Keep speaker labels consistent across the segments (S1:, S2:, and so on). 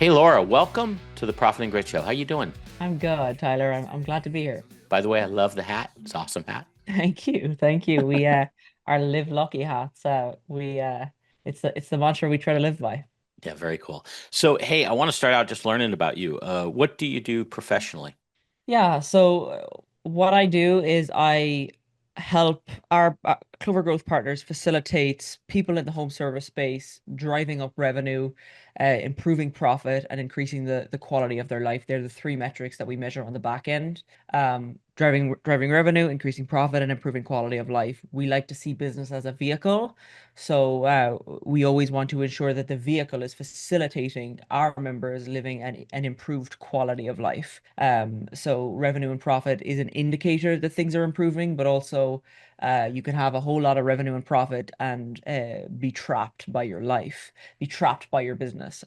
S1: Hey Laura, welcome to the Profit and Grit Show. How you doing?
S2: I'm good, Tyler. I'm glad to be here.
S1: By the way, I love the hat. It's an awesome hat.
S2: Thank you. Thank you. We our live lucky hats. We it's the mantra we try to live by.
S1: Yeah, very cool. So, hey, I want to start out just learning about you. What do you do professionally?
S2: Yeah, so what I do is I help our Clover Growth Partners facilitates people in the home service space driving up revenue, improving profit, and increasing the quality of their life. They're the three metrics that we measure on the back end. Driving revenue, increasing profit, and improving quality of life. We like to see business as a vehicle. So we always want to ensure that the vehicle is facilitating our members living an improved quality of life. So revenue and profit is an indicator that things are improving, but also you can have a whole lot of revenue and profit and be trapped by your life, be trapped by your business.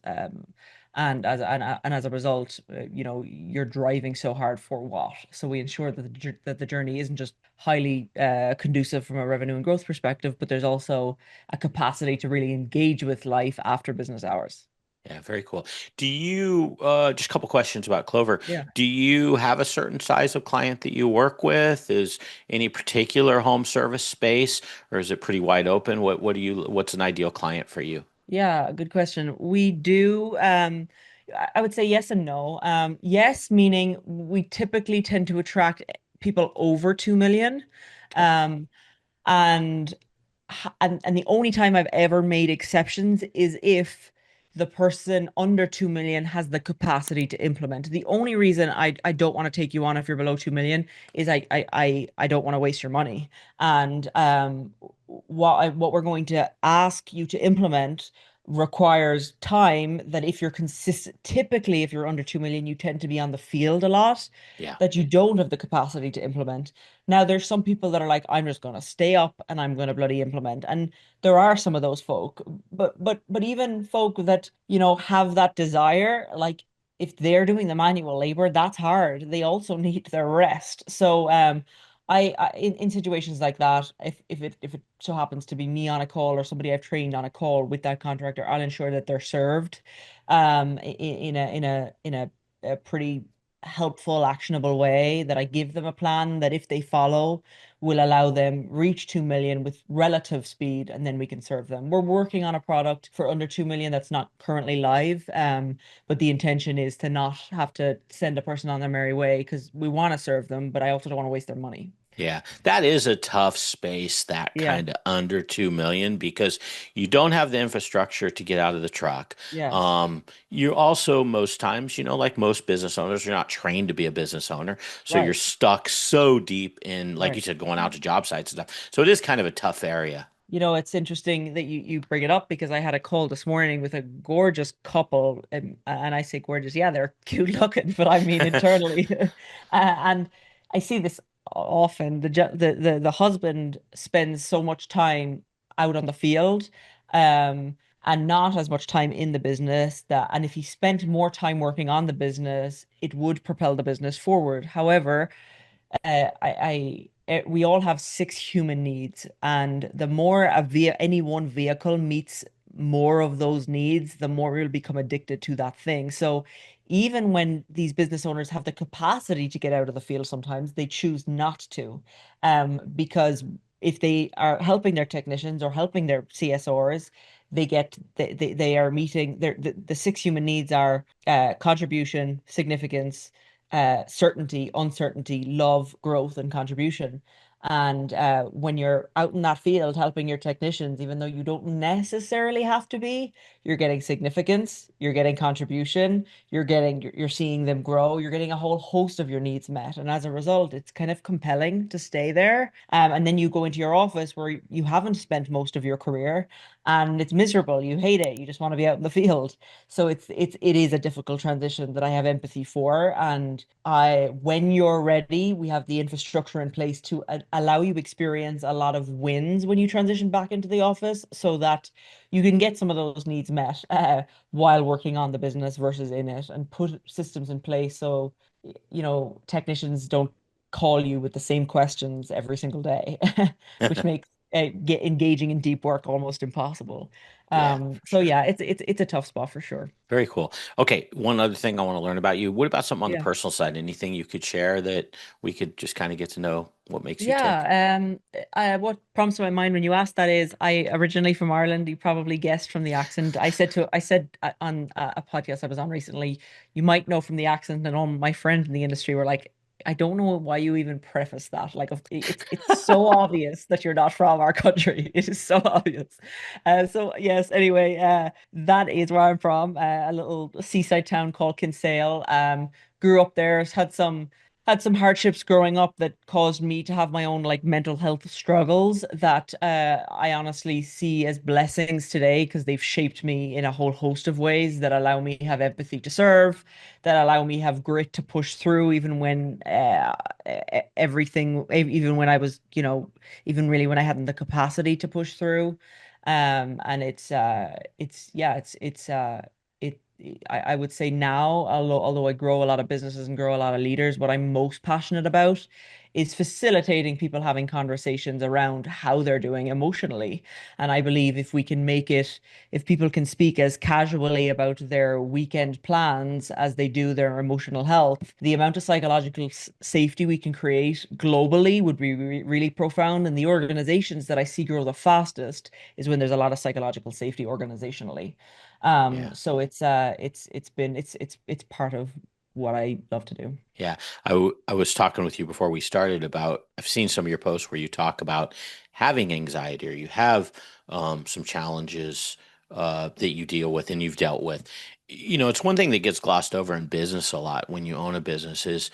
S2: And as a result, you're driving so hard for what? So we ensure that the journey isn't just highly conducive from a revenue and growth perspective, but there's also a capacity to really engage with life after business hours.
S1: Yeah, very cool. Do you, just a couple questions about Clover.
S2: Yeah.
S1: Do you have a certain size of client that you work with? Is any particular home service space, or is it pretty wide open? What's an ideal client for you?
S2: Yeah, good question. We do, I would say yes and no. Yes, meaning we typically tend to attract people over 2 million.
S1: Okay.
S2: Um, and and the only time I've ever made exceptions is if the person under 2 million has the capacity to implement. The only reason I don't want to take you on if you're below 2 million is I don't want to waste your money. And what we're going to ask you to implement requires time that if you're consistent, typically if you're under 2 million, you tend to be on the field a lot,
S1: Yeah.
S2: that you don't have the capacity to implement. Now, there's some people that are like, I'm just going to stay up and I'm going to bloody implement. And there are some of those folk, but even folk that, have that desire, like if they're doing the manual labor, that's hard. They also need their rest. So, in situations like that, if it so happens to be me on a call or somebody I've trained on a call with that contractor, I'll ensure that they're served, in a pretty helpful, actionable way, that I give them a plan that if they follow will allow them reach 2 million with relative speed, and then we can serve them. We're working on a product for under 2 million that's not currently live. But the intention is to not have to send a person on their merry way because we want to serve them, but I also don't want to waste their money.
S1: Yeah, that is a tough space, that
S2: Yeah.
S1: kind of under 2 million, because you don't have the infrastructure to get out of the truck.
S2: Yes.
S1: You also, most times, like most business owners, you're not trained to be a business owner. So you're
S2: Right.
S1: stuck so deep in, like you
S2: Right.
S1: said, going out to job sites and stuff. So it is kind of a tough area.
S2: It's interesting that you bring it up because I had a call this morning with a gorgeous couple, and I say gorgeous, yeah, they're cute looking, but I mean internally, and I see this often. The husband spends so much time out on the field, and not as much time in the business, and if he spent more time working on the business, it would propel the business forward. However, we all have six human needs, and the more any one vehicle meets more of those needs, the more we'll become addicted to that thing. So even when these business owners have the capacity to get out of the field, sometimes they choose not to, because if they are helping their technicians or helping their CSRs, they are meeting the six human needs are contribution, significance, certainty, uncertainty, love, growth, and contribution. And when you're out in that field helping your technicians, even though you don't necessarily have to be, you're getting significance, you're getting contribution, you're seeing them grow, you're getting a whole host of your needs met. And as a result, it's kind of compelling to stay there. And then you go into your office where you haven't spent most of your career and it's miserable. You hate it. You just want to be out in the field. So it is a difficult transition that I have empathy for. And when you're ready, we have the infrastructure in place to allow you experience a lot of wins when you transition back into the office, so that you can get some of those needs met while working on the business versus in it, and put systems in place so technicians don't call you with the same questions every single day, which makes get engaging in deep work almost impossible.
S1: Yeah, for
S2: So
S1: sure.
S2: yeah, it's a tough spot for sure.
S1: Very cool. Okay, one other thing I want to learn about you. What about something on the
S2: Yeah.
S1: personal side? Anything you could share that we could just kind of get to know what makes you tick?
S2: Yeah, what prompts to my mind when you asked that is I originally from Ireland. You probably guessed from the accent. I said on a podcast I was on recently, you might know from the accent, and all my friends in the industry were like, I don't know why you even preface that. Like, it's so obvious that you're not from our country. It is so obvious. So yes. Anyway, that is where I'm from. A little seaside town called Kinsale. Grew up there. Had some hardships growing up that caused me to have my own like mental health struggles that I honestly see as blessings today because they've shaped me in a whole host of ways that allow me to have empathy to serve, that allow me have grit to push through even when even when I was, even really when I hadn't the capacity to push through. And it I would say now, although I grow a lot of businesses and grow a lot of leaders, what I'm most passionate about is facilitating people having conversations around how they're doing emotionally. And I believe if people can speak as casually about their weekend plans as they do their emotional health, the amount of psychological safety we can create globally would be really profound. And the organizations that I see grow the fastest is when there's a lot of psychological safety organizationally.
S1: Yeah.
S2: So it's part of what I love to do.
S1: Yeah, I was talking with you before we started about I've seen some of your posts where you talk about having anxiety or you have some challenges that you deal with and you've dealt with. You know, it's one thing that gets glossed over in business a lot when you own a business is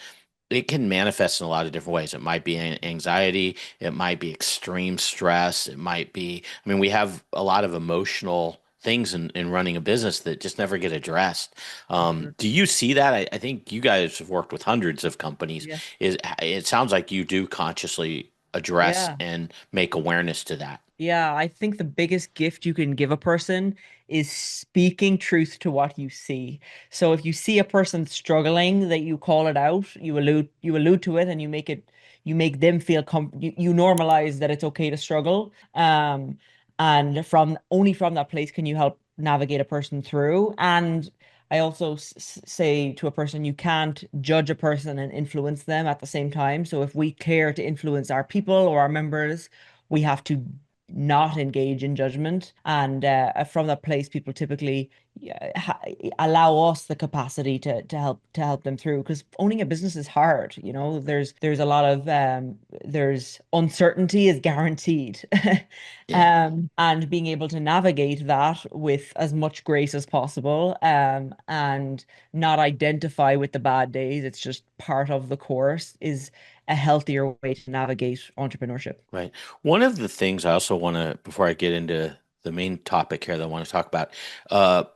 S1: it can manifest in a lot of different ways. It might be anxiety, it might be extreme stress, it might be, I mean, we have a lot of emotional things in running a business that just never get addressed.
S2: For sure.
S1: Do you see that? I think you guys have worked with hundreds of companies.
S2: Yeah.
S1: It sounds like you do consciously address
S2: Yeah.
S1: and make awareness to that.
S2: Yeah, I think the biggest gift you can give a person is speaking truth to what you see. So if you see a person struggling, that you call it out, you allude to it and you make them feel you normalize that it's okay to struggle. And from that place can you help navigate a person through. And I also say to a person, you can't judge a person and influence them at the same time. So if we care to influence our people or our members, we have to not engage in judgment. And from that place, people typically ha allow us the capacity to help them through. Because owning a business is hard. There's a lot of there's uncertainty is guaranteed.
S1: Yeah.
S2: And being able to navigate that with as much grace as possible, and not identify with the bad days, it's just part of the course, is a healthier way to navigate entrepreneurship.
S1: Right. One of the things I also want to, before I get into the main topic here that I want to talk about,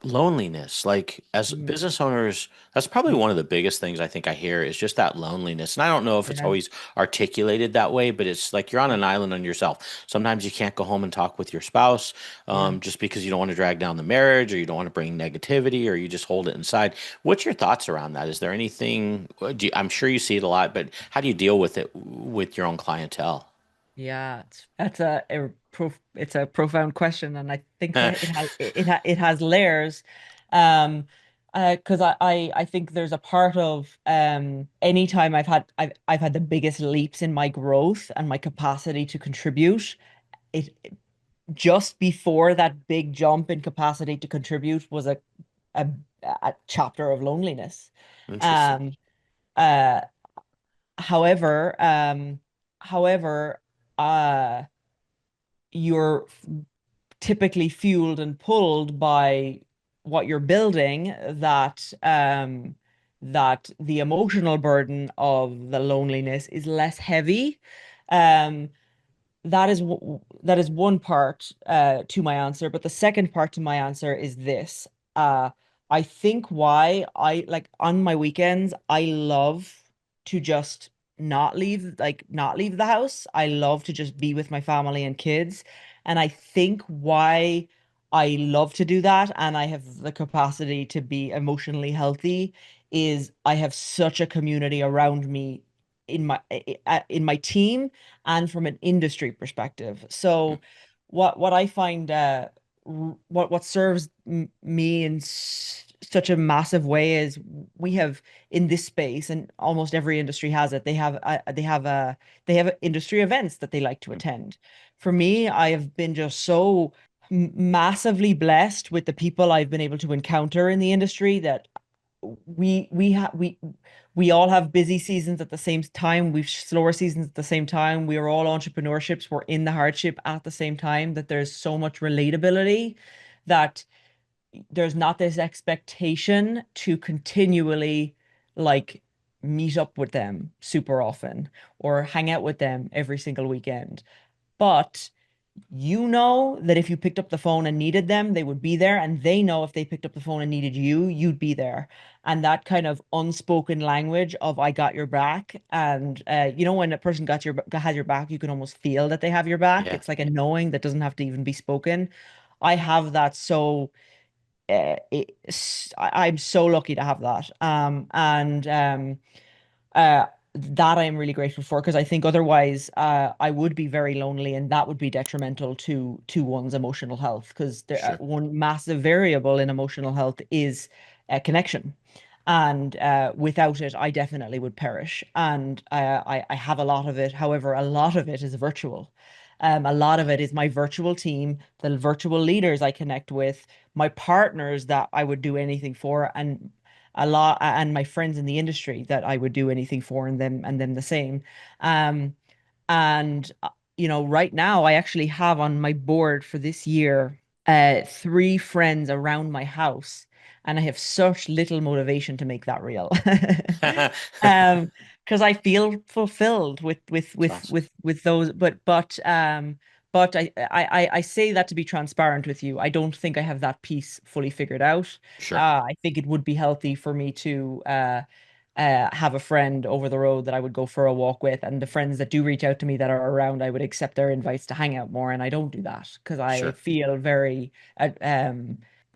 S1: loneliness. Like as
S2: Mm.
S1: business owners, that's probably one of the biggest things I think I hear is just that loneliness. And I don't know if it's
S2: Yeah.
S1: always articulated that way, but it's like you're on an island on yourself. Sometimes you can't go home and talk with your spouse,
S2: Yeah.
S1: just because you don't want to drag down the marriage or you don't want to bring negativity or you just hold it inside. What's your thoughts around that? Is there anything, I'm sure you see it a lot, but how do you deal with it with your own clientele?
S2: Yeah, that's it's a profound question, and I think it has layers. Um, because I think there's a part of anytime I've had the biggest leaps in my growth and my capacity to contribute, it just before that big jump in capacity to contribute was a, a chapter of loneliness.
S1: Interesting.
S2: Um, uh, however, um, however, uh you're typically fueled and pulled by what you're building, that the emotional burden of the loneliness is less heavy. Um, that is one part to my answer, but the second part to my answer is this. Uh, I think why I like on my weekends, I love to just not leave the house. I love to just be with my family and kids. And I think why I love to do that and I have the capacity to be emotionally healthy is I have such a community around me in my team and from an industry perspective.
S1: Mm,
S2: So what I find what serves me in such a massive way is we have in this space, and almost every industry has it. They have industry events that they like to
S1: mm,
S2: attend. For me, I have been just so massively blessed with the people I've been able to encounter in the industry that we all have busy seasons at the same time. We've slower seasons at the same time. We are all entrepreneurships. We're in the hardship at the same time. That there's so much relatability that there's not this expectation to continually like meet up with them super often or hang out with them every single weekend. But you know that if you picked up the phone and needed them, they would be there. And they know if they picked up the phone and needed you, you'd be there. And that kind of unspoken language of I got your back. And when a person has your back, you can almost feel that they have your back.
S1: yeah,
S2: It's like a knowing that doesn't have to even be spoken. I have that so I'm so lucky to have that. That I'm really grateful for because I think otherwise I would be very lonely and that would be detrimental to one's emotional health because
S1: sure,
S2: one massive variable in emotional health is connection. And without it, I definitely would perish. And I have a lot of it. However, a lot of it is virtual. A lot of
S1: yeah,
S2: it is my virtual team, the virtual leaders I connect with, my partners that I would do anything for, and my friends in the industry that I would do anything for, and them the same. Um, and right now I actually have on my board for this year three friends around my house, and I have such little motivation to make that real. Um, because I feel fulfilled
S1: it's awesome.
S2: with those, but I say that to be transparent with you. I don't think I have that piece fully figured out.
S1: Sure,
S2: I think it would be healthy for me to have a friend over the road that I would go for a walk with, and the friends that do reach out to me that are around, I would accept their invites to hang out more, and I don't do that because I
S1: sure.
S2: feel very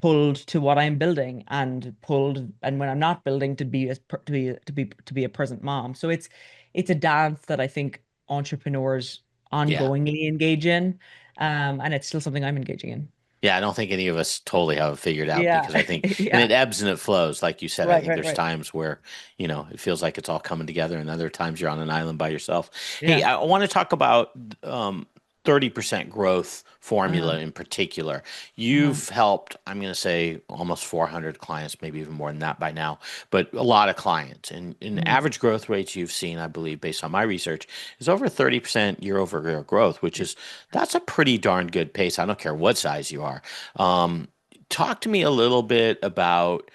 S2: pulled to what I'm building and pulled, and when I'm not building, to be as per- to be a present mom. So it's a dance that I think entrepreneurs
S1: Yeah.
S2: ongoingly engage in, and it's still something I'm engaging in.
S1: Yeah, I don't think any of us totally have it figured out
S2: Yeah,
S1: because I think, and
S2: yeah,
S1: it ebbs and it flows. Like you said, I
S2: right,
S1: think
S2: right,
S1: there's
S2: right.
S1: times where, it feels like it's all coming together, and other times you're on an island by yourself. Hey,
S2: Yeah.
S1: I want to talk about um, 30% growth
S2: Uh-huh.
S1: formula in particular.
S2: Uh-huh.
S1: You've helped, I'm going to say almost 400 clients, maybe even more than that by now, but a lot of clients. And in
S2: Mhm.
S1: average growth rates you've seen, I believe, based on my research, is over 30% year over year growth, which is that's a pretty darn good pace. I don't care what size you are. Um, Talk to me a little bit about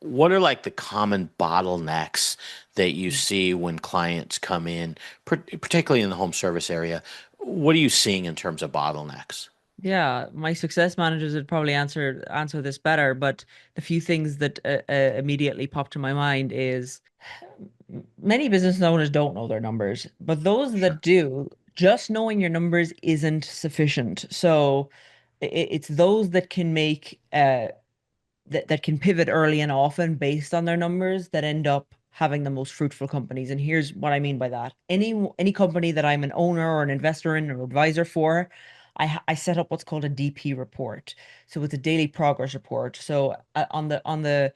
S1: what are like the common bottlenecks that you see when clients come in, particularly in the home service area. What are you seeing in terms of bottlenecks?
S2: Yeah, my success managers would probably answer this better, but the few things that immediately pop to my mind is many business owners don't know their numbers, but those
S1: Sure.
S2: that do, just knowing your numbers isn't sufficient. So it's those that can make that can pivot early and often based on their numbers that end up having the most fruitful companies. And here's what I mean by that. Any company that I'm an owner or an investor in or advisor for, I set up what's called a DP report. So it's a daily progress report. So on the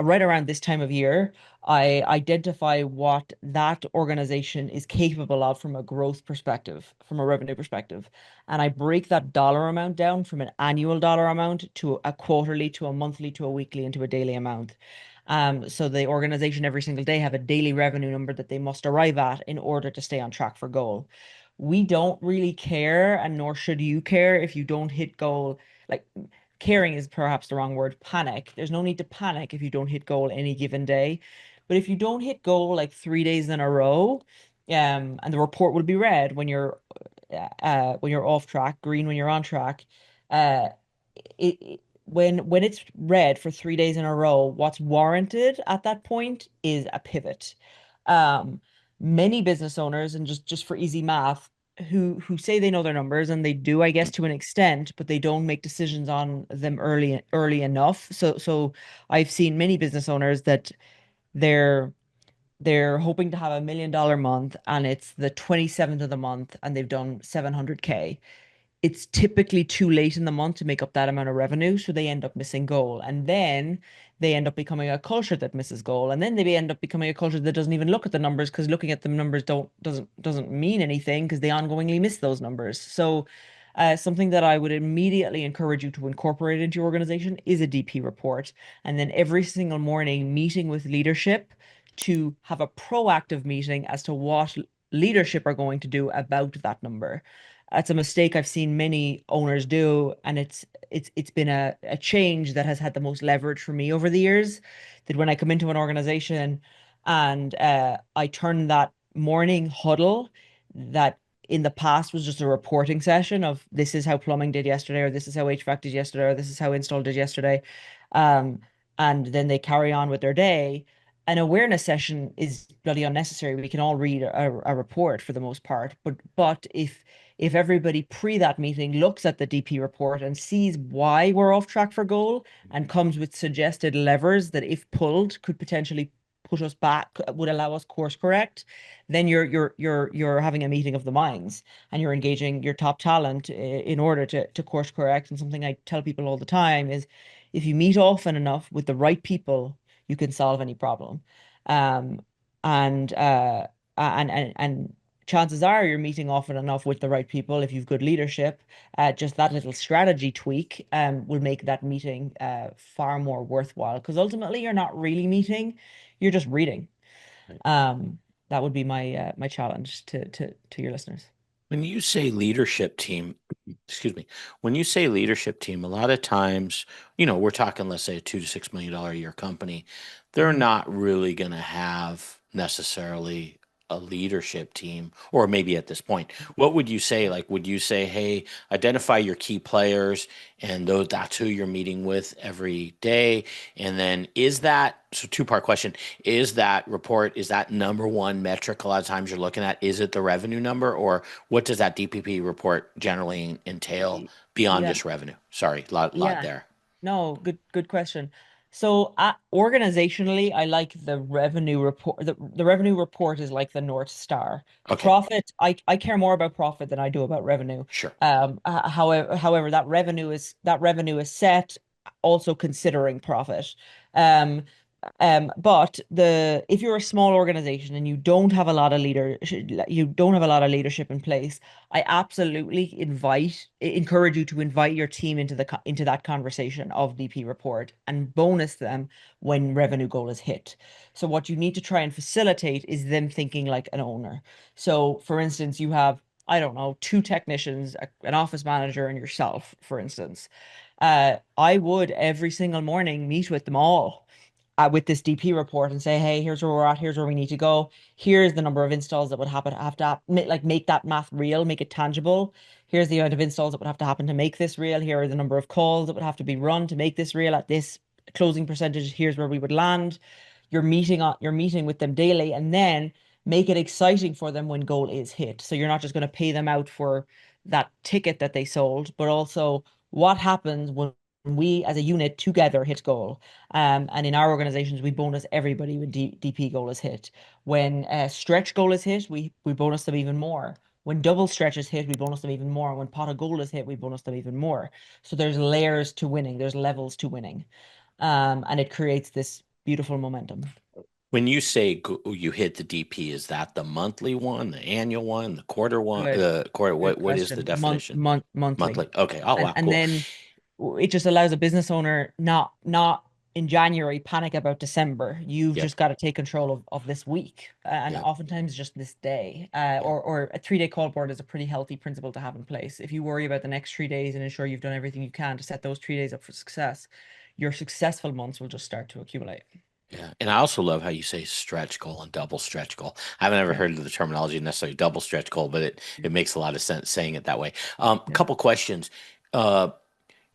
S2: right around this time of year, I identify what that organization is capable of from a growth perspective, from a revenue perspective. And I break that dollar amount down from an annual dollar amount to a quarterly, to a monthly, to a weekly, and to a daily amount. So the organization every single day have a daily revenue number that they must arrive at in order to stay on track for goal. We don't really care, and nor should you care if you don't hit goal. Like caring is perhaps the wrong word, panic. There's no need to panic if you don't hit goal any given day. But if you don't hit goal like 3 days in a row, and the report will be red when you're off track, green when you're on track. Uh, when it's red for 3 days in a row, what's warranted at that point is a pivot. Um, Many business owners, and just for easy math, who say they know their numbers, and they do, I guess, to an extent, but they don't make decisions on them early enough. So I've seen many business owners that they're they're hoping to have $1 million month and it's the 27th of the month and they've done 700K. It's typically too late in the month to make up that amount of revenue, so they end up missing goal. And then they end up becoming a culture that misses goal. And then they end up becoming a culture that doesn't even look at the numbers because looking at the numbers doesn't mean anything because they ongoingly miss those numbers. So something that I would immediately encourage you to incorporate into your organization is a DP report. And then every single morning meeting with leadership to have a proactive meeting as to what leadership are going to do about that number. That's a mistake I've seen many owners do, and it's been a change that has had the most leverage for me over the years. That when I come into an organization and I turn that morning huddle that in the past was just a reporting session of this is how plumbing did yesterday, or this is how HVAC did yesterday, or this is how install did yesterday, um, and then they carry on with their day. An awareness session is bloody unnecessary. We can all read a report for the most part, but if everybody pre that meeting looks at the DP report and sees why we're off track for goal and comes with suggested levers that, if pulled, could potentially put us back, would allow us course correct, then you're having a meeting of the minds and you're engaging your top talent in order to course correct. And something I tell people all the time is if you meet often enough with the right people, you can solve any problem. Um, and and chances are you're meeting often enough with the right people if you've good leadership. Just that little strategy tweak will make that meeting far more worthwhile because ultimately you're not really meeting, you're just reading. That would be my challenge to your listeners.
S1: When you say leadership team, excuse me, when you say leadership team, a lot of times, we're talking, let's say, a $2 to $6 million a year company. They're
S2: Mhm.
S1: not really going to have necessarily a leadership team, or maybe at this point, what would you say? Like, would you say, hey, identify your key players and that's who you're meeting with every day? And then so two-part question, is that number one metric a lot of times you're looking at? Is it the revenue number, or what does that DPP report generally entail beyond
S2: Yeah,
S1: just revenue? Sorry, lot
S2: yeah.
S1: there.
S2: No, good question. So, organizationally, I like the revenue report. The revenue report is like the North Star.
S1: Okay,
S2: Profit, I care more about profit than I do about revenue.
S1: sure.
S2: However, that revenue is set, also considering profit. Um, but if you're a small organization and you don't have a lot of leadership in place, I absolutely encourage you to invite your team into that conversation of DP report and bonus them when revenue goal is hit. So what you need to try and facilitate is them thinking like an owner. So for instance, you have, I don't know, two technicians, an office manager, and yourself, for instance. I would every single morning meet with them all with this DP report and say, hey, here's where we're at, here's where we need to go. Here's the number of installs that would have to make that math real, make it tangible. Here's the amount of installs that would have to happen to make this real. Here are the number of calls that would have to be run to make this real at this closing percentage. Here's where we would land. You're meeting with them daily, and then make it exciting for them when goal is hit. So you're not just going to pay them out for that ticket that they sold, but also what happens when we as a unit together hit goal. And in our organizations, we bonus everybody when DP goal is hit. When stretch goal is hit, we bonus them even more. When double stretch is hit, we bonus them even more. When pot of gold is hit, we bonus them even more. So there's layers to winning, there's levels to winning. And it creates this beautiful momentum.
S1: When you say you hit the DP, is that the monthly one, the annual one, the quarter one,
S2: Good,
S1: the quarter?
S2: good
S1: What is the
S2: question.
S1: definition?
S2: Monthly.
S1: Monthly. Okay. Oh
S2: And
S1: wow,
S2: and
S1: cool.
S2: then it just allows a business owner not in January panic about December. You've
S1: Yep.
S2: just got to take control of this week and
S1: Yep.
S2: oftentimes just this day.
S1: Yep.
S2: Or a 3-day call board is a pretty healthy principle to have in place. If you worry about the next 3 days and ensure you've done everything you can to set those 3 days up for success, your successful months will just start to accumulate.
S1: Yeah. And I also love how you say stretch goal and double stretch goal. I haven't ever
S2: Yeah.
S1: heard of the terminology necessarily double stretch goal, but it makes a lot of sense saying it that way. A
S2: Yeah.
S1: couple questions. Uh,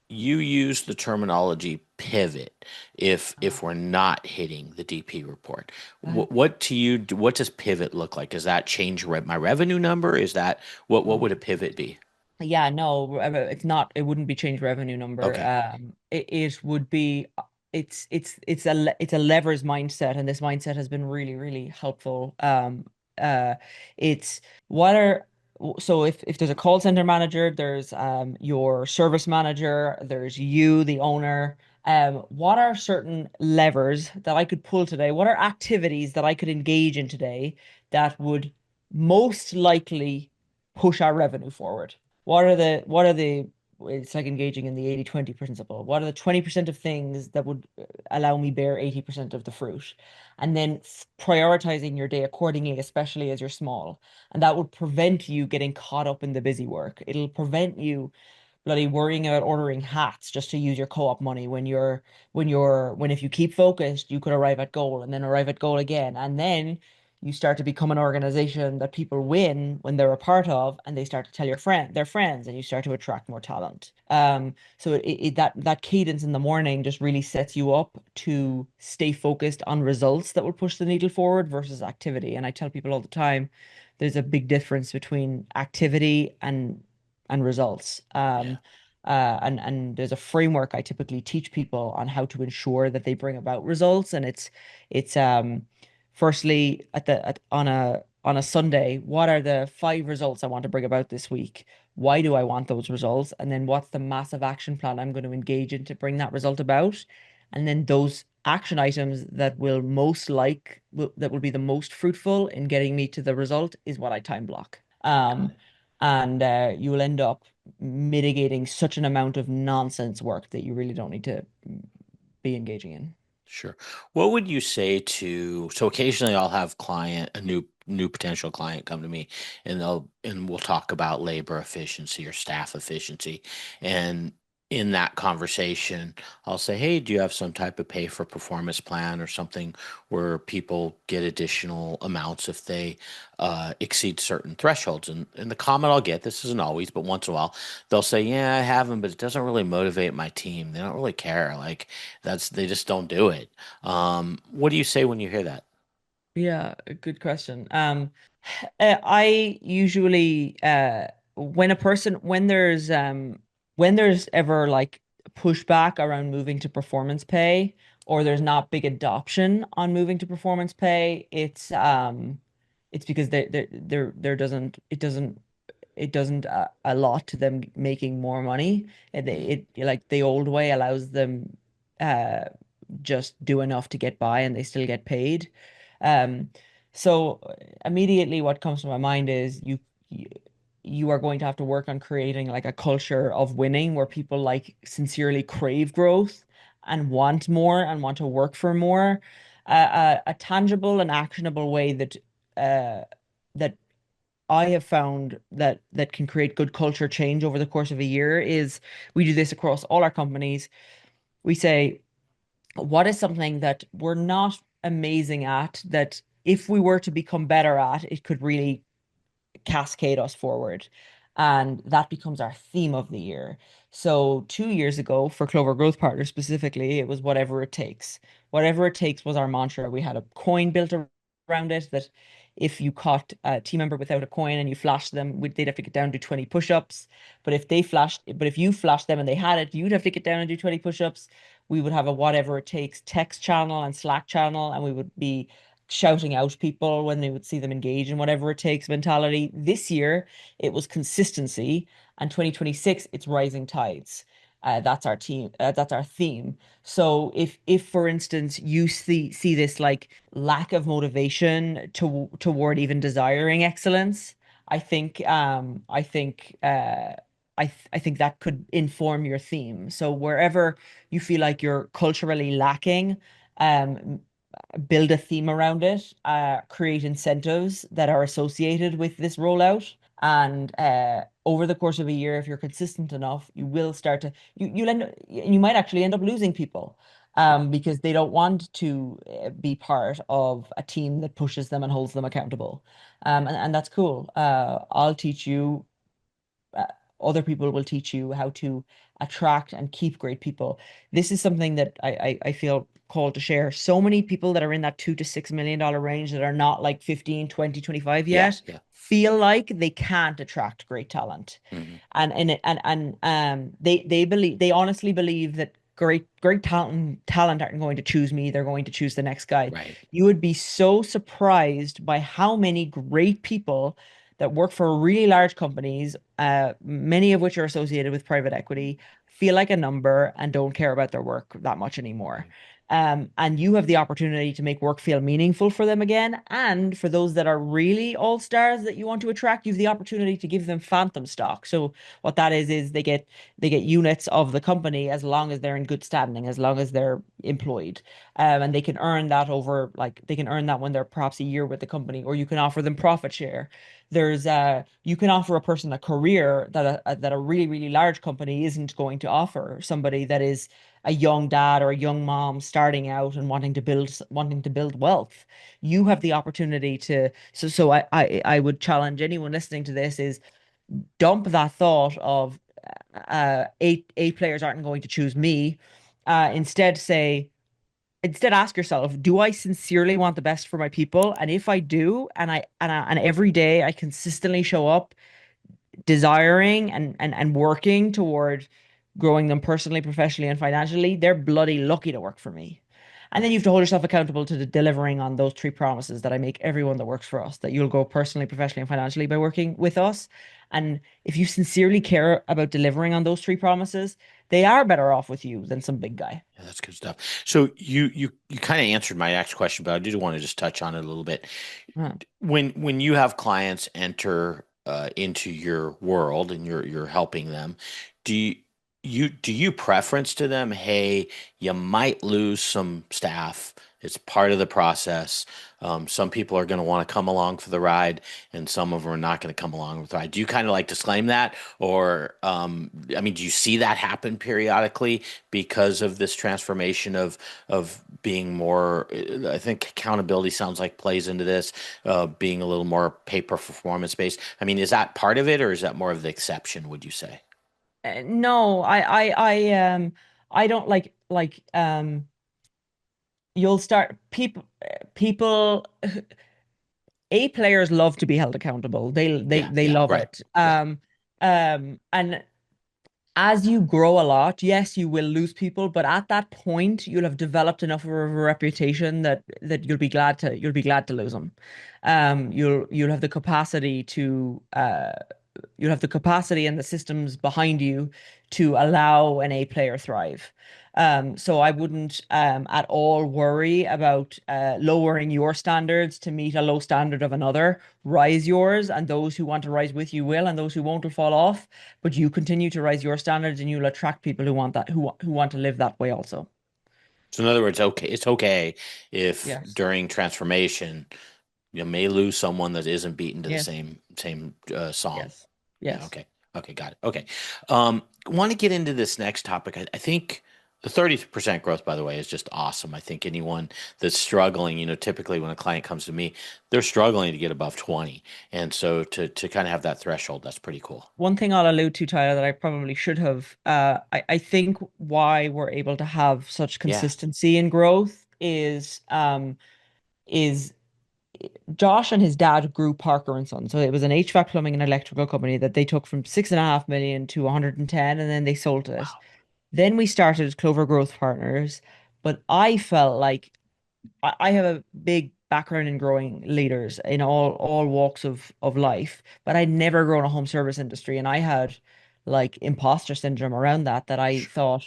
S1: you use the terminology pivot if
S2: Uh,
S1: we're not hitting the DP report.
S2: uh,
S1: What does pivot look like? Does that change my revenue number? Is that what
S2: oh.
S1: would a pivot be?
S2: Yeah, no, it's not, it wouldn't be change revenue number.
S1: Okay.
S2: It would be. it's a levers mindset, and this mindset has been really, really helpful. It's what are so if there's a call center manager, there's your service manager, there's you, the owner. What are certain levers that I could pull today? What are activities that I could engage in today that would most likely push our revenue forward? What are the it's like engaging in the 80/20 principle. What are the 20% of things that would allow me bear 80% of the fruit? And then prioritizing your day accordingly, especially as you're small. And that would prevent you getting caught up in the busy work. It'll prevent you bloody worrying about ordering hats just to use your co-op money when if you keep focused, you could arrive at goal and then arrive at goal again. And then you start to become an organization that people win when they're a part of, and they start to tell their friends, and you start to attract more talent. So that cadence in the morning just really sets you up to stay focused on results that will push the needle forward versus activity. And I tell people all the time, there's a big difference between activity and results.
S1: Yeah,
S2: And there's a framework I typically teach people on how to ensure that they bring about results. And it's firstly on a Sunday, what are the 5 results I want to bring about this week? Why do I want those results? And then what's the massive action plan I'm going to engage in to bring that result about? And then those action items that that will be the most fruitful in getting me to the result is what I time block.
S1: got it.
S2: And you will end up mitigating such an amount of nonsense work that you really don't need to be engaging in.
S1: Sure. What would you say to, so occasionally I'll have a new potential client come to me, and we'll talk about labor efficiency or staff efficiency. And in that conversation, I'll say, "Hey, do you have some type of pay for performance plan or something where people get additional amounts if they exceed certain thresholds?" And the comment I'll get, this isn't always, but once in a while, they'll say, "Yeah, I have them, but it doesn't really motivate my team. They don't really care. Like they just don't do it." What do you say when you hear that?
S2: Yeah, a good question. I usually when a person when there's ever like pushback around moving to performance pay, or there's not big adoption on moving to performance pay, it's because there doesn't it doesn't a lot to them making more money.
S1: Mm,
S2: It like the old way allows them uh just do enough to get by and they still get paid. Um, so immediately what comes to my mind is you you are going to have to work on creating like a culture of winning where people like sincerely crave growth and want more and want to work for more. A tangible and actionable way uh that I have found that can create good culture change over the course of a year is we do this across all our companies. We say, what is something that we're not amazing at that if we were to become better at, it could really cascade us forward. And that becomes our theme of the year. So 2 years ago, for Clover Growth Partners specifically, it was whatever it takes. Whatever it takes was our mantra. We had a coin built around it that if you caught a team member without a coin and you flashed them, they'd have to get down and do 20 push-ups. But if you flashed them and they had it, you'd have to get down and do 20 push-ups. We would have a whatever it takes text channel and Slack channel, and we would be shouting out people when they would see them engage in whatever it takes mentality. This year, it was consistency, and 2026, it's rising tides. That's our theme. So if for instance you see this like lack of motivation toward even desiring excellence, I think that could inform your theme. So wherever you feel like you're culturally lacking, um, build a theme around it, create incentives that are associated with this rollout. And over the course of a year, if you're consistent enough, you will start to you might actually end up losing people because they don't want to be part of a team that pushes them and holds them accountable. And that's cool. I'll teach you uh, other people will teach you how to attract and keep great people. This is something that I feel called to share. So many people that are in that $2 to $6 million range that are not like 15, 20, 25
S1: yeah,
S2: yet
S1: yeah.
S2: feel like they can't attract great talent.
S1: Hmm.
S2: And they honestly believe that great talent aren't going to choose me. They're going to choose the next guy.
S1: Right.
S2: You would be so surprised by how many great people that work for really large companies, many of which are associated with private equity, feel like a number and don't care about their work that much anymore.
S1: Right.
S2: And you have the opportunity to make work feel meaningful for them again. And for those that are really all stars that you want to attract, you have the opportunity to give them phantom stock. So what that is they get units of the company as long as they're in good standing, as long as they're employed. And they can earn that over, like, they can earn that when they're perhaps a year with the company, or you can offer them profit share. You can offer a person a career that a really, really large company isn't going to offer somebody that is a young dad or a young mom starting out and wanting to build wealth. You have the opportunity to, so I would challenge anyone listening to this is dump that thought of eight players aren't going to choose me. Instead say, instead ask yourself, do I sincerely want the best for my people? And if I do, and every day I consistently show up desiring and working toward growing them personally, professionally, and financially, they're bloody lucky to work for me. And then you have to hold yourself accountable to the delivering on those three promises that I make everyone that works for us, that you'll grow personally, professionally, and financially by working with us. And if you sincerely care about delivering on those three promises, they are better off with you than some big guy.
S1: Yeah, that's good stuff. So you kind of answered my next question, but I did want to just touch on it a little bit.
S2: Uh,
S1: When you have clients enter into your world and you're helping them, do you preference to them, hey, you might lose some staff. It's part of the process. Some people are going to want to come along for the ride, and some of them are not going to come along with the ride. Do you kind of like disclaim that, or I mean, do you see that happen periodically because of this transformation of being more? I think accountability sounds like plays into this, being a little more pay per performance based. I mean, is that part of it, or is that more of the exception? Would you say?
S2: no, I don't you'll start people A players love to be held accountable. They they
S1: Yeah,
S2: they
S1: yeah,
S2: love
S1: right.
S2: it.
S1: Yeah,
S2: And as you grow a lot, yes, you will lose people, but at that point, you'll have developed enough of a reputation that you'll be glad to lose them. You'll have the capacity to you'll have the capacity and the systems behind you to allow an A player thrive. So I wouldn't at all worry about lowering your standards to meet a low standard of another. Rise yours, and those who want to rise with you will, and those who won't will fall off. But you continue to rise your standards, and you'll attract people who want that, who want to live that way also.
S1: so in other words, okay, it's okay if
S2: Yes.
S1: during transformation you may lose someone that isn't beaten to the
S2: Yes.
S1: same song.
S2: Yes.
S1: Yeah,
S2: Yes.
S1: okay. Okay, got it. Okay. Want to get into this next topic. I think the 30% growth, by the way, is just awesome. I think anyone that's struggling, typically when a client comes to me, they're struggling to get above 20. And so to kind of have that threshold, that's pretty cool.
S2: One thing I'll allude to, Tyler, that I probably should have, I think why we're able to have such
S1: Yeah.
S2: consistency in growth is Josh and his dad grew Parker and Son. So it was an HVAC plumbing and electrical company that they took from 6.5 million to 110, and then they sold it.
S1: Wow.
S2: Then we started Clover Growth Partners, but I felt like I have a big background in growing leaders in all walks of life, but I'd never grown a home service industry, and I had like imposter syndrome around that I thought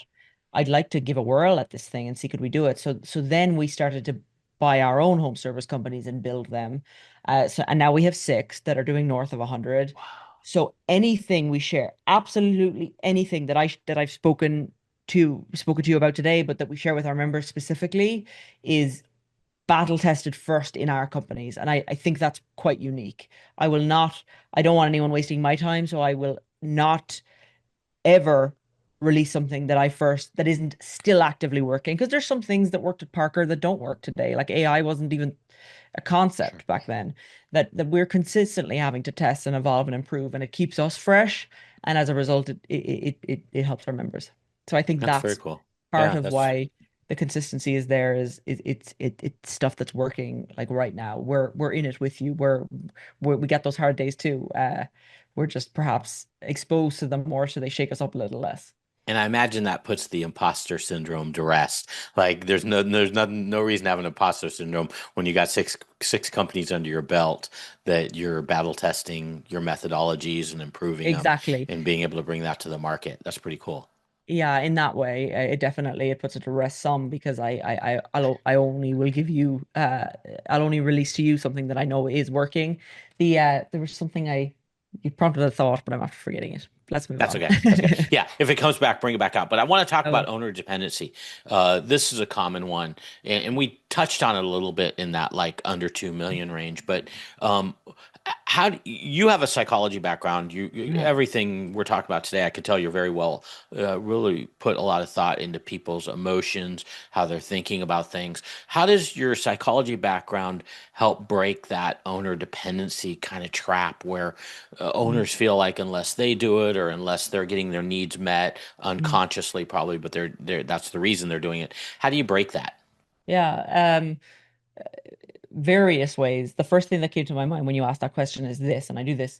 S2: I'd like to give a whirl at this thing and see could we do it. So then we started to buy our own home service companies and build them. And now we have six that are doing north of 100.
S1: Wow.
S2: So anything we share, absolutely anything that I've spoken to you about today, but that we share with our members specifically is battle tested first in our companies. And I think that's quite unique. I don't want anyone wasting my time, so I will not ever release something that isn't still actively working. Because there's some things that worked at Parker that don't work today. Like AI wasn't even a
S1: Sure.
S2: concept back then that we're consistently having to test and evolve and improve, and it keeps us fresh. And as a result, it helps our members. So I think
S1: That's very
S2: that's
S1: cool.
S2: part
S1: Yeah,
S2: of
S1: that's
S2: why the consistency is there it's stuff that's working like right now. We're in it with you. We get those hard days too. We're just perhaps exposed to them more, so they shake us up a little less.
S1: And I imagine that puts the imposter syndrome to rest. Like no reason to have an imposter syndrome when you got six companies under your belt that you're battle testing your methodologies and improving them
S2: Exactly.
S1: and being able to bring that to the market. That's pretty cool.
S2: Yeah, in that way, it definitely it puts it to rest some because I only will give you I'll only release to you something that I know is working. There was something I you prompted a thought, but I'm after forgetting it. Let's move
S1: That's
S2: on.
S1: okay. That's okay. Yeah, if it comes back, bring it back out. But I want to talk
S2: I
S1: about
S2: will.
S1: owner dependency. This is a common one, and we touched on it a little bit in that like under 2 million range. But um, you have a psychology background?
S2: Yeah.
S1: Everything we're talking about today, I could tell you're very well, really put a lot of thought into people's emotions, how they're thinking about things. How does your psychology background help break that owner dependency kind of trap where
S2: Mm,
S1: owners feel like unless they do it or unless they're getting their needs met
S2: mm.
S1: unconsciously probably, but they're that's the reason they're doing it. How do you break that?
S2: Yeah. Various ways. The first thing that came to my mind when you asked that question is this, and I do this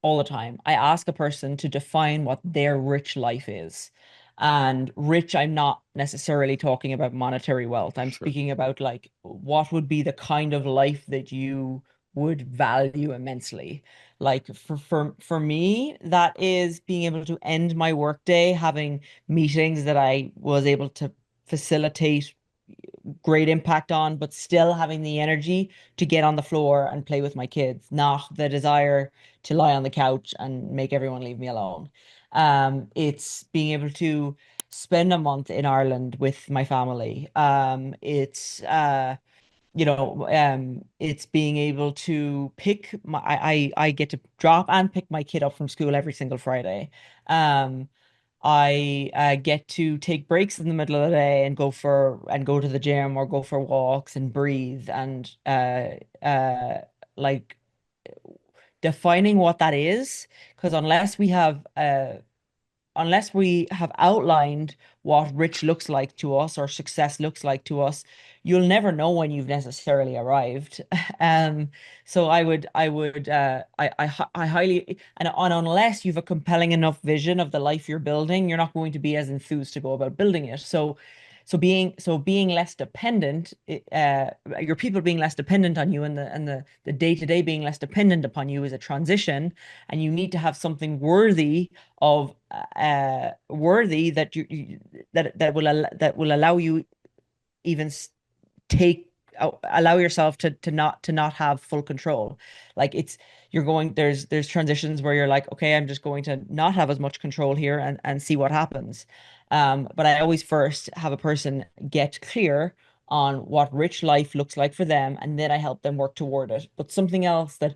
S2: all the time. I ask a person to define what their rich life is. And rich, I'm not necessarily talking about monetary wealth. I'm
S1: Sure.
S2: speaking about like what would be the kind of life that you would value immensely. Like for me, that is being able to end my workday having meetings that I was able to facilitate great impact on, but still having the energy to get on the floor and play with my kids, not the desire to lie on the couch and make everyone leave me alone. It's being able to spend a month in Ireland with my family. It's being able to pick I get to drop and pick my kid up from school every single Friday. Um, I get to take breaks in the middle of the day and go to the gym or go for walks and breathe and like defining what that is, because unless we have outlined what rich looks like to us or success looks like to us, you'll never know when you've necessarily arrived. Um, so I highly, and unless you've a compelling enough vision of the life you're building, you're not going to be as enthused to go about building it. So being less dependent, your people being less dependent on you and the day-to-day being less dependent upon you is a transition, and you need to have something worthy that that will allow you even take allow yourself to not have full control. Like it's you're going there's transitions where you're like, okay, I'm just going to not have as much control here and see what happens. But I always first have a person get clear on what rich life looks like for them, and then I help them work toward it. But something else that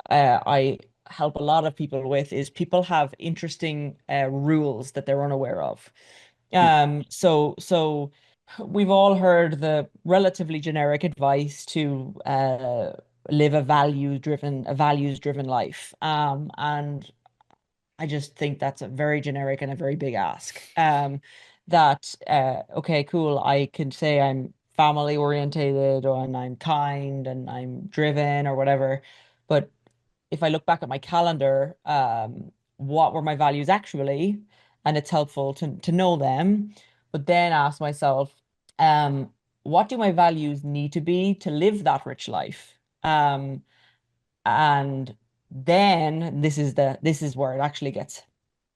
S2: I help a lot of people with is people have interesting rules that they're unaware of.
S1: Hmm.
S2: So we've all heard the relatively generic advice to live a values driven life. And I just think that's a very generic and a very big ask. That okay, cool. I can say I'm family orientated and I'm kind and I'm driven or whatever, but if I look back at my calendar, what were my values actually? And it's helpful to know them, but then ask myself, um, what do my values need to be to live that rich life? And then this is where it actually gets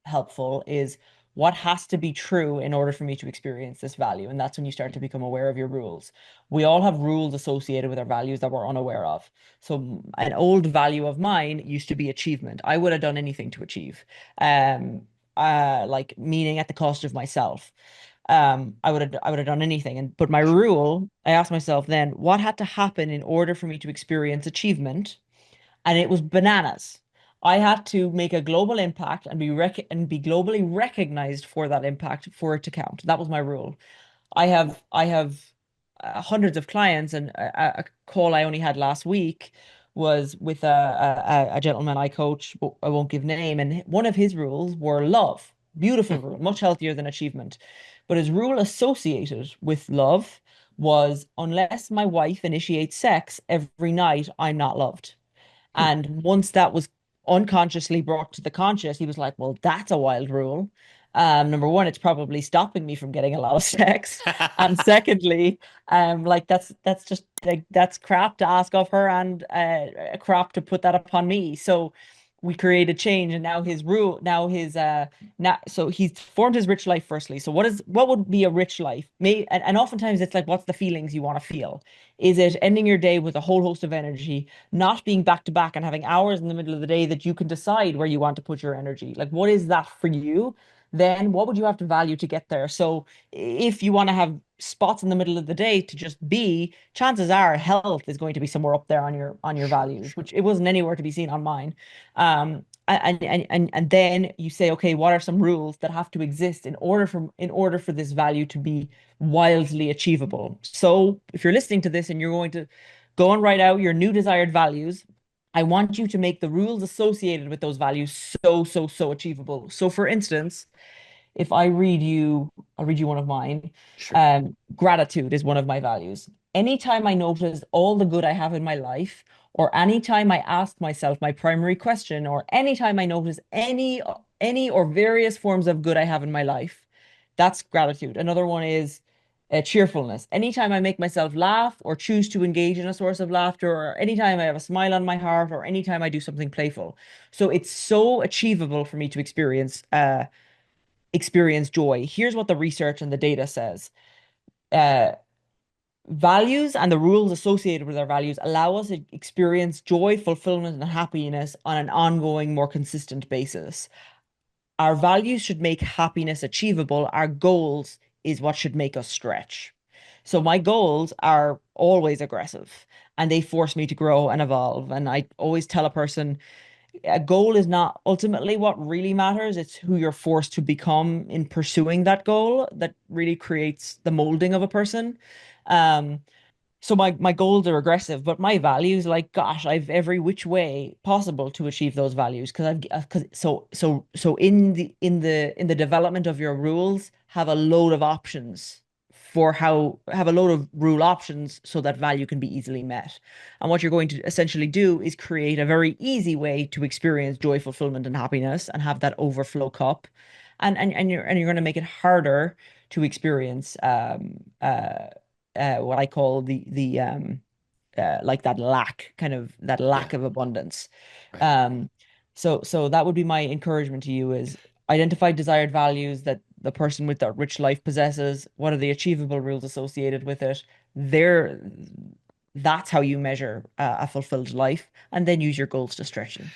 S2: helpful is what has to be true in order for me to experience this value. And that's when you start to become aware of your rules. We all have rules associated with our values that we're unaware of. So an old value of mine used to be achievement. I would have done anything to achieve. Like meaning at the cost of myself. I would have done anything. But my rule, I asked myself then, what had to happen in order for me to experience achievement? And it was bananas. I had to make a global impact and be globally recognized for that impact for it to count. That was my rule. I have hundreds of clients, and a call I only had last week was with a gentleman I coach, but I won't give name, and one of his rules were love. Beautiful rule, much healthier than achievement. But his rule associated with love was unless my wife initiates sex every night, I'm not loved.
S1: Hmm.
S2: And once that was unconsciously brought to the conscious, he was like, well, that's a wild rule. Number one, it's probably stopping me from getting a lot of sex. And secondly, like that's just like that's crap to ask of her and crap to put that upon me. So we created change, and now his rule, now his now so he's formed his rich life firstly. So what would be a rich life? And oftentimes it's like, what's the feelings you want to feel? Is it ending your day with a whole host of energy, not being back to back and having hours in the middle of the day that you can decide where you want to put your energy? Like, what is that for you? Then what would you have to value to get there? So if you want to have spots in the middle of the day to just be, chances are health is going to be somewhere up there on your
S1: Sure,
S2: values,
S1: sure.
S2: which it wasn't anywhere to be seen on mine. And then you say, okay, what are some rules that have to exist in order for this value to be wildly achievable? So if you're listening to this and you're going to go and write out your new desired values, I want you to make the rules associated with those values so achievable. So for instance, if I'll read you one of mine.
S1: Sure.
S2: Gratitude is one of my values. Anytime I notice all the good I have in my life, or anytime I ask myself my primary question, or anytime I notice any or various forms of good I have in my life, that's gratitude. Another one is cheerfulness. Anytime I make myself laugh or choose to engage in a source of laughter, or anytime I have a smile on my heart, or anytime I do something playful. So it's so achievable for me to experience joy. Here's what the research and the data says. Uh, Values and the rules associated with our values allow us to experience joy, fulfillment, and happiness on an ongoing, more consistent basis. Our values should make happiness achievable. Our goals is what should make us stretch. So my goals are always aggressive and they force me to grow and evolve. And I always tell a person, a goal is not ultimately what really matters. It's who you're forced to become in pursuing that goal that really creates the molding of a person. Um, so my goals are aggressive, but my values, like, gosh, I've every which way possible to achieve those values because so in the development of your rules, have a load of options for how have a load of rule options so that value can be easily met. And what you're going to essentially do is create a very easy way to experience joy, fulfillment, and happiness and have that overflow cup. And you're going to make it harder to experience what I call the like that
S1: Yeah,
S2: lack of abundance.
S1: right.
S2: Um, so that would be my encouragement to you is identify desired values that the person with that rich life possesses. What are the achievable rules associated with it? There, that's how you measure a fulfilled life, and then use your goals to stretch them.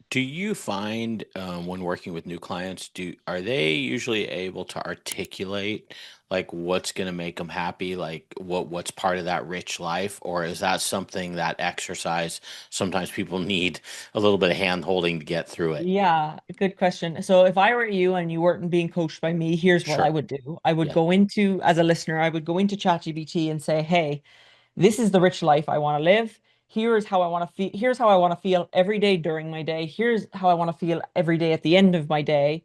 S1: Do you find when working with new clients, do are they usually able to articulate like what's going to make them happy, like what's part of that rich life, or is that something that exercise sometimes people need a little bit of hand holding to get through it?
S2: Yeah, good question. So if I were you and you weren't being coached by me, here's what I
S1: Sure.
S2: would do. I would
S1: Yeah.
S2: go into, as a listener, I would go into ChatGPT and say, hey, this is the rich life I want to live. Here's how I want to feel. Here's how I want to feel every day during my day. Here's how I want to feel every day at the end of my day.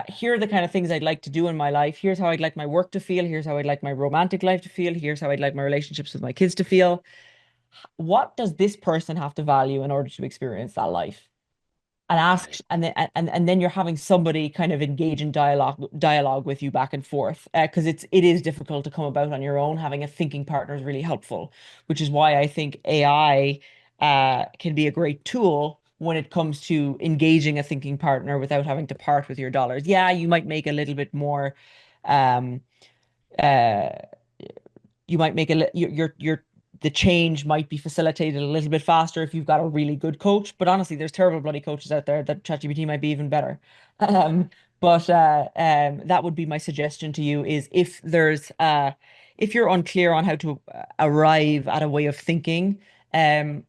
S2: Here are the kind of things I'd like to do in my life. Here's how I'd like my work to feel. Here's how I'd like my romantic life to feel. Here's how I'd like my relationships with my kids to feel. What does this person have to value in order to experience that life? And ask
S1: Right.
S2: and then you're having somebody kind of engage in dialogue with you back and forth because it is difficult to come about on your own. Having a thinking partner is really helpful, which is why I think AI can be a great tool when it comes to engaging a thinking partner without having to part with your dollars. Yeah, you might make a little bit more um uh you might make your the change might be facilitated a little bit faster if you've got a really good coach. But honestly, there's terrible bloody coaches out there that ChatGPT might be even better. That would be my suggestion to you is if you're unclear on how to arrive at a way of thinking, um,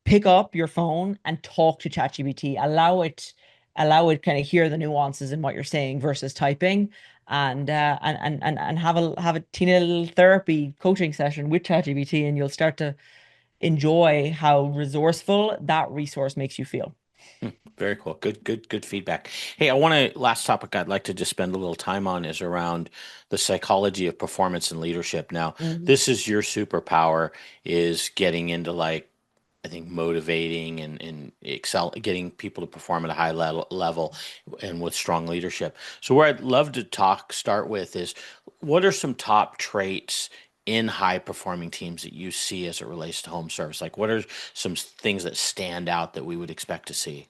S2: pick up your phone and talk to ChatGPT. Allow it kind of hear the nuances in what you're saying versus typing, and have a teeny little therapy coaching session with ChatGPT, and you'll start to enjoy how resourceful that resource makes you feel.
S1: Hmm, very cool. Good feedback. Hey, I want to last topic I'd like to just spend a little time on is around the psychology of performance and leadership. Now,
S2: Mhm.
S1: this is your superpower is getting into like I think motivating and excel, getting people to perform at a high level and with strong leadership. So where I'd love to start with is what are some top traits in high performing teams that you see as it relates to home service? Like what are some things that stand out that we would expect to see?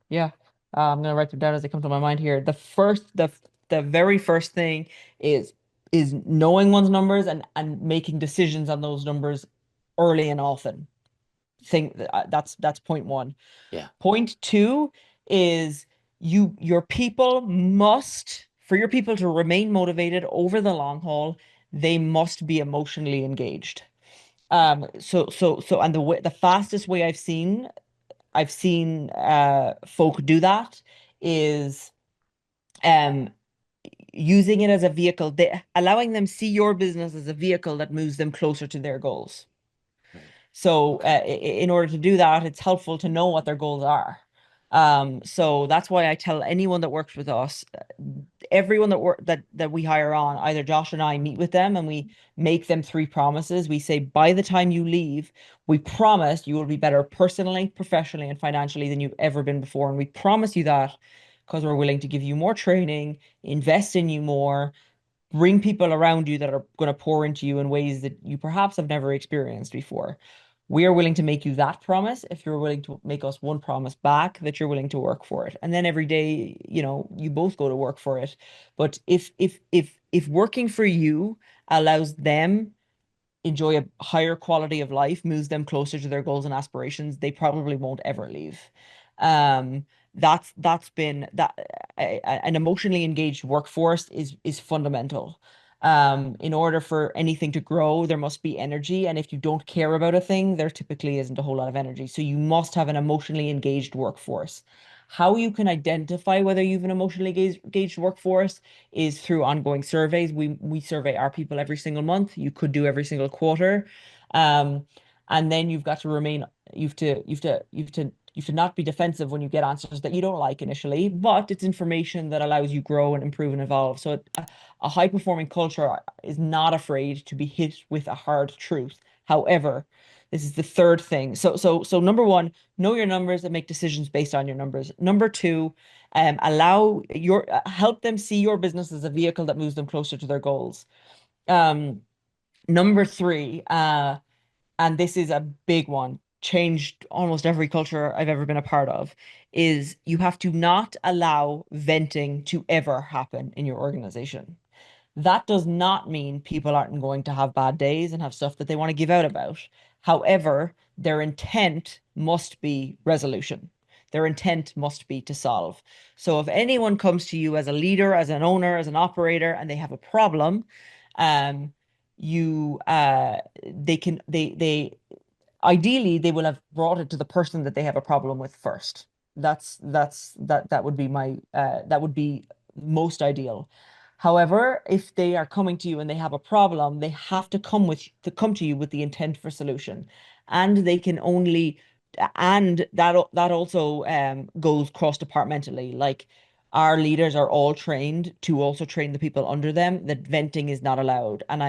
S2: Yeah. I'm gonna write them down as they come to my mind here. The very first thing is knowing one's numbers and making decisions on those numbers early and often. That's point one.
S1: Yeah.
S2: Point two is your people must, for your people to remain motivated over the long haul, they must be emotionally engaged. And the fastest way I've seen folk do that is um using it as a vehicle, allowing them see your business as a vehicle that moves them closer to their goals.
S1: Right.
S2: So
S1: Okay.
S2: in order to do that, it's helpful to know what their goals are. So that's why I tell anyone that works with us, everyone that we hire on, either Josh and I meet with them and we make them three promises. We say, by the time you leave, we promise you will be better personally, professionally, and financially than you've ever been before. And we promise you that because we're willing to give you more training, invest in you more, bring people around you that are going to pour into you in ways that you perhaps have never experienced before. We are willing to make you that promise if you're willing to make us one promise back that you're willing to work for it. And then every day, you both go to work for it. But if working for you allows them enjoy a higher quality of life, moves them closer to their goals and aspirations, they probably won't ever leave. Um, that's been that an emotionally engaged workforce is fundamental. In order for anything to grow, there must be energy, and if you don't care about a thing, there typically isn't a whole lot of energy. So you must have an emotionally engaged workforce. How you can identify whether you've an emotionally engaged workforce is through ongoing surveys. We survey our people every single month. You could do every single quarter. Um, and then you've got to remain, you've to not be defensive when you get answers that you don't like initially, but it's information that allows you grow and improve and evolve. So a high performing culture is not afraid to be hit with a hard truth. However, this is the third thing. So number one, know your numbers and make decisions based on your numbers. Number two, help them see your business as a vehicle that moves them closer to their goals. Um, Number three, and this is a big one, changed almost every culture I've ever been a part of, is you have to not allow venting to ever happen in your organization. That does not mean people aren't going to have bad days and have stuff that they want to give out about. However, their intent must be resolution. Their intent must be to solve. So if anyone comes to you as a leader, as an owner, as an operator, and they have a problem, um, you they ideally they will have brought it to the person that they have a problem with first. That would be that would be most ideal. However, if they are coming to you and they have a problem, they have to come to you with the intent for solution. And they can only and that also goes cross-departmentally. Like our leaders are all trained to also train the people under them that venting is not allowed. And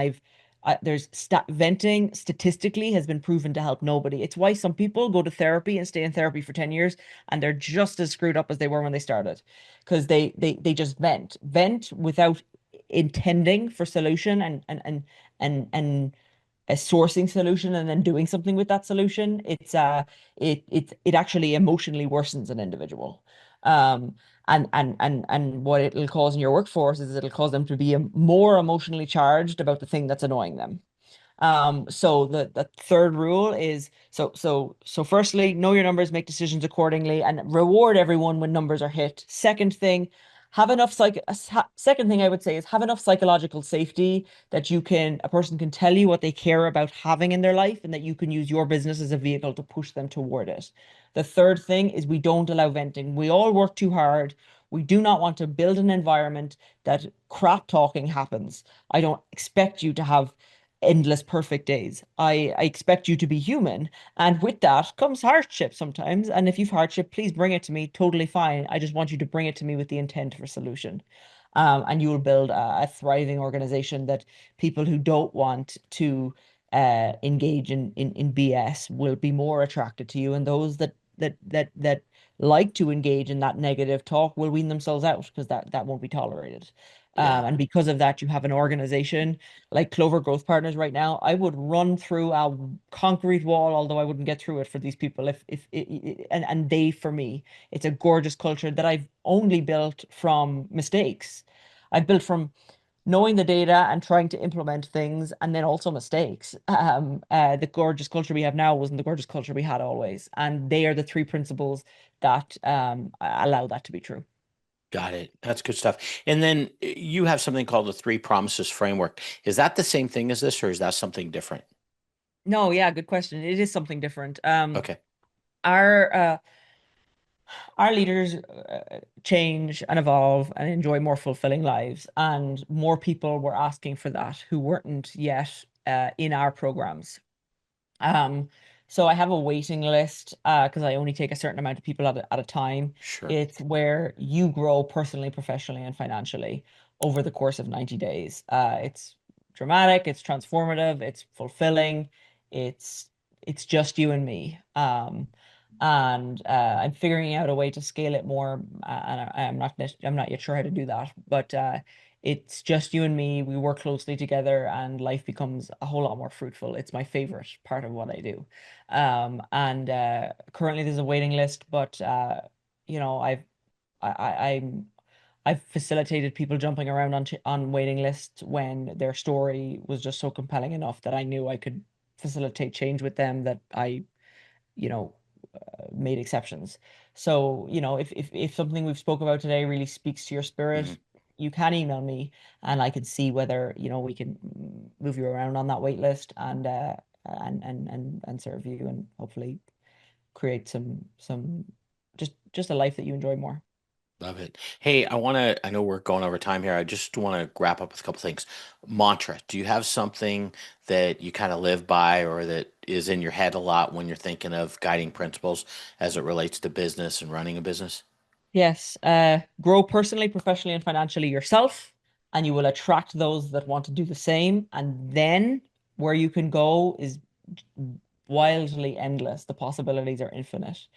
S2: there's venting statistically has been proven to help nobody. It's why some people go to therapy and stay in therapy for 10 years and they're just as screwed up as they were when they started because they just vent without intending for solution and a sourcing solution and then doing something with that solution. It actually emotionally worsens an individual. Um, and what it'll cause in your workforce is it'll cause them to be more emotionally charged about the thing that's annoying them. So the third rule is so firstly, know your numbers, make decisions accordingly, and reward everyone when numbers are hit. Second thing, second thing I would say is have enough psychological safety that a person can tell you what they care about having in their life and that you can use your business as a vehicle to push them toward it. The third thing is we don't allow venting. We all work too hard. We do not want to build an environment that crap talking happens. I don't expect you to have endless perfect days. I expect you to be human. And with that comes hardship sometimes. And if you've hardship, please bring it to me. Totally fine. I just want you to bring it to me with the intent for solution. And you will build a thriving organization that people who don't want to engage in BS will be more attracted to you, and those that like to engage in that negative talk will wean themselves out because that won't be tolerated.
S1: Yeah.
S2: And because of that, you have an organization like Clover Growth Partners right now. I would run through a concrete wall, although I wouldn't get through it for these people. And they, for me, it's a gorgeous culture that I've only built from mistakes. I've built from knowing the data and trying to implement things and then also mistakes. The gorgeous culture we have now wasn't the gorgeous culture we had always. And they are the three principles that allow that to be true.
S1: Got it. That's good stuff. And then you have something called the three promises framework. Is that the same thing as this, or is that something different?
S2: No, yeah, good question. It is something different.
S1: Okay.
S2: Our our leaders change and evolve and enjoy more fulfilling lives, and more people were asking for that who weren't yet in our programs. Um, so I have a waiting list because I only take a certain amount of people at a time.
S1: Sure.
S2: It's where you grow personally, professionally, and financially over the course of 90 days. It's dramatic, it's transformative, it's fulfilling, it's it's just you and me. And I'm figuring out a way to scale it more, and I'm not yet sure how to do that, but it's just you and me. We work closely together, and life becomes a whole lot more fruitful. It's my favorite part of what I do. And currently there's a waiting list, but you know, I'm I've facilitated people jumping around on waiting lists when their story was just so compelling enough that I knew I could facilitate change with them, that I, you know, made exceptions. So, if something we've spoke about today really speaks to your
S1: Hmm.
S2: spirit, you can email me and I can see whether, we can move you around on that wait list and serve you and hopefully create some just a life that you enjoy more.
S1: Love it. Hey, I know we're going over time here. I just want to wrap up with a couple things. Mantra. Do you have something that you kind of live by or that is in your head a lot when you're thinking of guiding principles as it relates to business and running a business?
S2: Yes, grow personally, professionally, and financially yourself, and you will attract those that want to do the same. And then where you can go is wildly endless. The possibilities are infinite.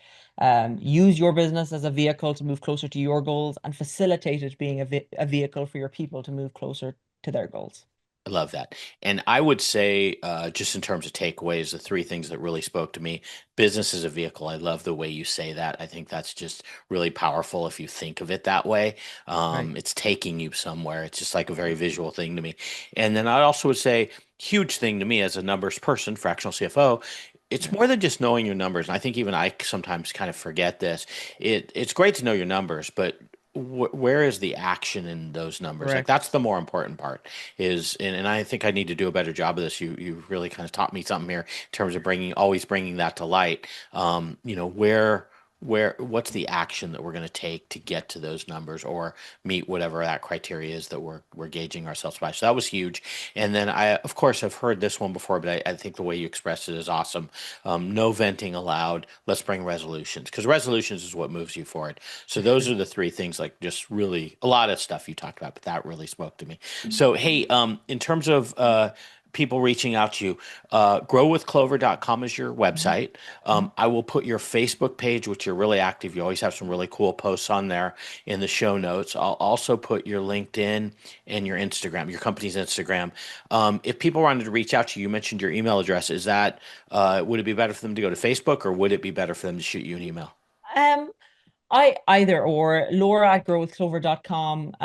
S2: Use your business as a vehicle to move closer to your goals and facilitate it being a vehicle for your people to move closer to their goals.
S1: I love that. And I would say, just in terms of takeaways, the three things that really spoke to me: business is a vehicle. I love the way you say that. I think that's just really powerful if you think of it that way.
S2: Right.
S1: It's taking you somewhere. It's just like a very visual thing to me. And then I also would say, huge thing to me as a numbers person, fractional CFO, it's
S2: Yeah.
S1: more than just knowing your numbers. And I think even I sometimes kind of forget this. It's great to know your numbers, but where is the action in those numbers? Like that's
S2: Correct.
S1: the more important part is, and I think I need to do a better job of this. You really kind of taught me something here in terms of always bringing that to light. What's the action that we're going to take to get to those numbers or meet whatever that criteria is that we're gauging ourselves by. So that was huge. And then I, of course, I've heard this one before, but I think the way you expressed it is awesome. No venting allowed. Let's bring resolutions because resolutions is what moves you forward. So
S2: For
S1: those
S2: sure.
S1: are the three things, like just really a lot of stuff you talked about, but that really spoke to me. So, hey, in terms of people reaching out to you, growwithclover.com is your
S2: Mhm.
S1: website.
S2: Mhm.
S1: I will put your Facebook page, which you're really active. You always have some really cool posts on there in the show notes. I'll also put your LinkedIn and your Instagram, your company's Instagram. If people wanted to reach out to you, you mentioned your email address. Is that, would it be better for them to go to Facebook or would it be better for them to shoot you an email?
S2: Um, I either or Laura at growwithclover.com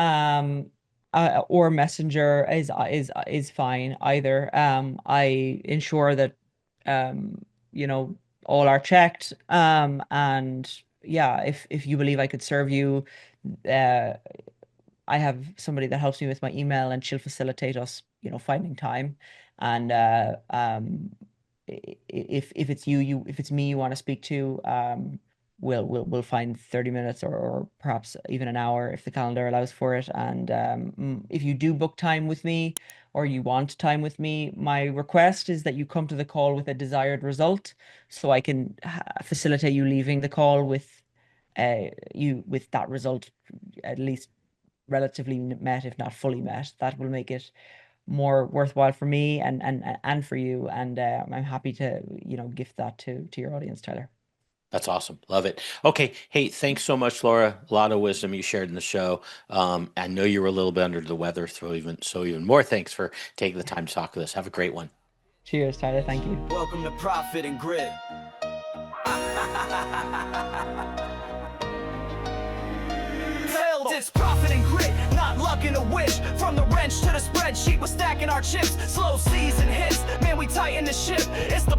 S2: or Messenger is fine either. I ensure that um you know all are checked, and yeah, if you believe I could serve you, uh I have somebody that helps me with my email, and she'll facilitate us, finding time. And if it's if it's me you want to speak to, we'll find 30 minutes, or perhaps even an hour if the calendar allows for it. And if you do book time with me, or you want time with me, my request is that you come to the call with a desired result, so I can facilitate you leaving the call with that result at least relatively met, if not fully met. That will make it more worthwhile for me and for you. And I'm happy to, gift that to your audience, Tyler.
S1: That's awesome. Love it. Okay. Hey, thanks so much, Laura. A lot of wisdom you shared in the show. I know you were a little bit under the weather, so even more thanks for taking the time to talk with us. Have a great one.
S2: Cheers, Tyler. Thank you.
S3: Welcome to Profit and Grit. It's profit and grit, not luck and a wish. From the wrench to the spreadsheet, we're stacking our chips. Slow season hits, man, we tighten the ship. It's the